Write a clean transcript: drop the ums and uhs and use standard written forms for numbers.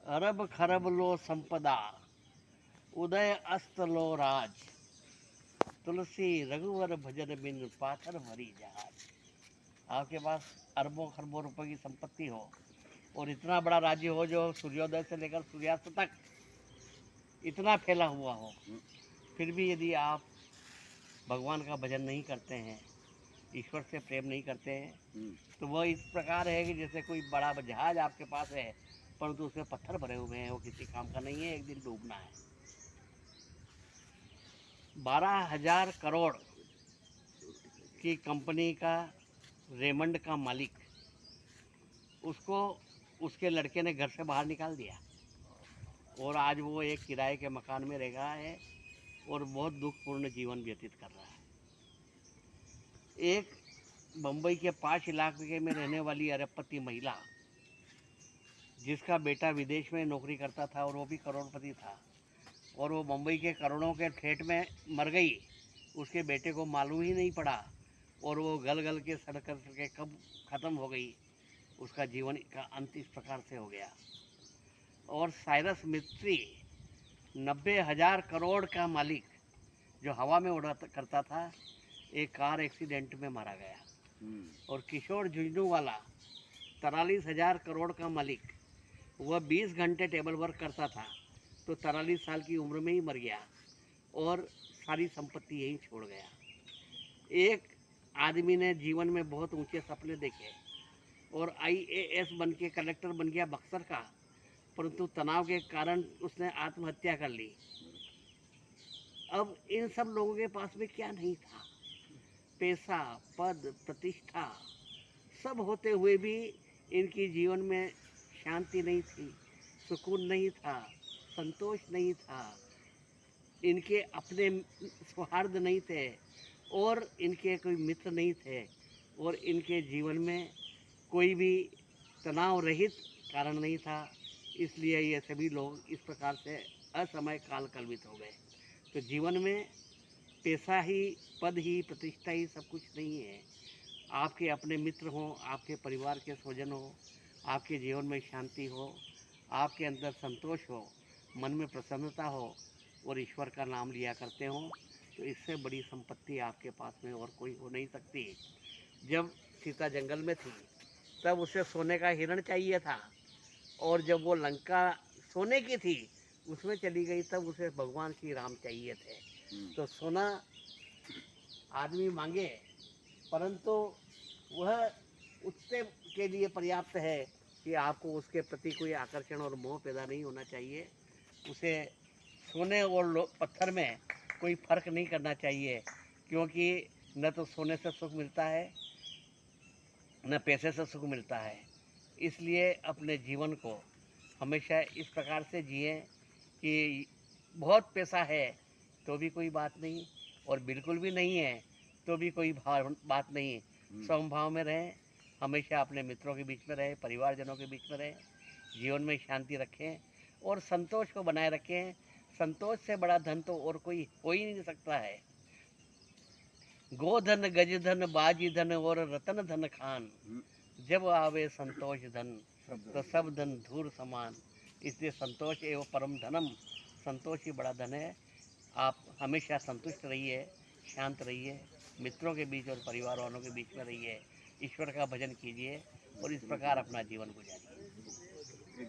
अरब खरब लो संपदा, उदय अस्त लो राज, तुलसी रघुवर भजन बिन पाथर भरी जहाज। आपके पास अरबों खरबों रुपए की संपत्ति हो और इतना बड़ा राज्य हो जो सूर्योदय से लेकर सूर्यास्त तक इतना फैला हुआ हो, फिर भी यदि आप भगवान का भजन नहीं करते हैं, ईश्वर से प्रेम नहीं करते हैं, तो वह इस प्रकार है कि जैसे कोई बड़ा जहाज आपके पास है परंतु उसमें पत्थर भरे हुए हैं, वो किसी काम का नहीं है, एक दिन डूबना है। 12,000 करोड़ की कंपनी का रेमंड का मालिक, उसको उसके लड़के ने घर से बाहर निकाल दिया और आज वो एक किराए के मकान में रह रहा है और बहुत दुखपूर्ण जीवन व्यतीत कर रहा है। एक बम्बई के 5 इलाके में रहने वाली अरबपति महिला, जिसका बेटा विदेश में नौकरी करता था और वो भी करोड़पति था, और वो मुंबई के करोड़ों के ठेठ में मर गई, उसके बेटे को मालूम ही नहीं पड़ा और वो गल गल के सड़ कर के कब ख़त्म हो गई, उसका जीवन का अंत इस प्रकार से हो गया। और साइरस मिस्त्री 90,000 करोड़ का मालिक, जो हवा में उड़ा करता था, एक कार एक्सीडेंट में मारा गया। और किशोर झुंझुनवाला 43,000 करोड़ का मालिक, वह 20 घंटे टेबल वर्क करता था तो 43 साल की उम्र में ही मर गया और सारी संपत्ति यहीं छोड़ गया। एक आदमी ने जीवन में बहुत ऊंचे सपने देखे और IAS बन के कलेक्टर बन गया बक्सर का, परंतु तनाव के कारण उसने आत्महत्या कर ली। अब इन सब लोगों के पास में क्या नहीं था? पैसा, पद, प्रतिष्ठा सब होते हुए भी इनकी जीवन में शांति नहीं थी, सुकून नहीं था, संतोष नहीं था, इनके अपने सौहार्द नहीं थे और इनके कोई मित्र नहीं थे और इनके जीवन में कोई भी तनाव रहित कारण नहीं था। इसलिए ये सभी लोग इस प्रकार से असमय काल कल्पित हो गए। तो जीवन में पैसा ही, पद ही, प्रतिष्ठा ही सब कुछ नहीं है। आपके अपने मित्र हों, आपके परिवार के स्वजन हो, आपके जीवन में शांति हो, आपके अंदर संतोष हो, मन में प्रसन्नता हो और ईश्वर का नाम लिया करते हो, तो इससे बड़ी संपत्ति आपके पास में और कोई हो नहीं सकती। जब सीता जंगल में थी तब उसे सोने का हिरण चाहिए था और जब वो लंका सोने की थी उसमें चली गई तब उसे भगवान श्री राम चाहिए थे। तो सोना आदमी मांगे परंतु वह उससे के लिए पर्याप्त है कि आपको उसके प्रति कोई आकर्षण और मोह पैदा नहीं होना चाहिए। उसे सोने और पत्थर में कोई फर्क नहीं करना चाहिए, क्योंकि न तो सोने से सुख मिलता है न पैसे से सुख मिलता है। इसलिए अपने जीवन को हमेशा इस प्रकार से जिएं कि बहुत पैसा है तो भी कोई बात नहीं और बिल्कुल भी नहीं है तो भी कोई बात नहीं। समभाव में रहें, हमेशा अपने मित्रों के बीच में रहें, परिवारजनों के बीच में रहें, जीवन में शांति रखें और संतोष को बनाए रखें। संतोष से बड़ा धन तो और कोई हो ही नहीं सकता है। गोधन, गजधन, बाजी धन और रतन धन खान, जब आवे संतोष धन तो सब धन धूर समान। इसलिए संतोष एवं परम धनम, संतोष ही बड़ा धन है। आप हमेशा संतुष्ट रहिए, शांत रहिए, मित्रों के बीच और परिवार वालों के बीच में रहिए, ईश्वर का भजन कीजिए और इस प्रकार अपना जीवन गुजारिए।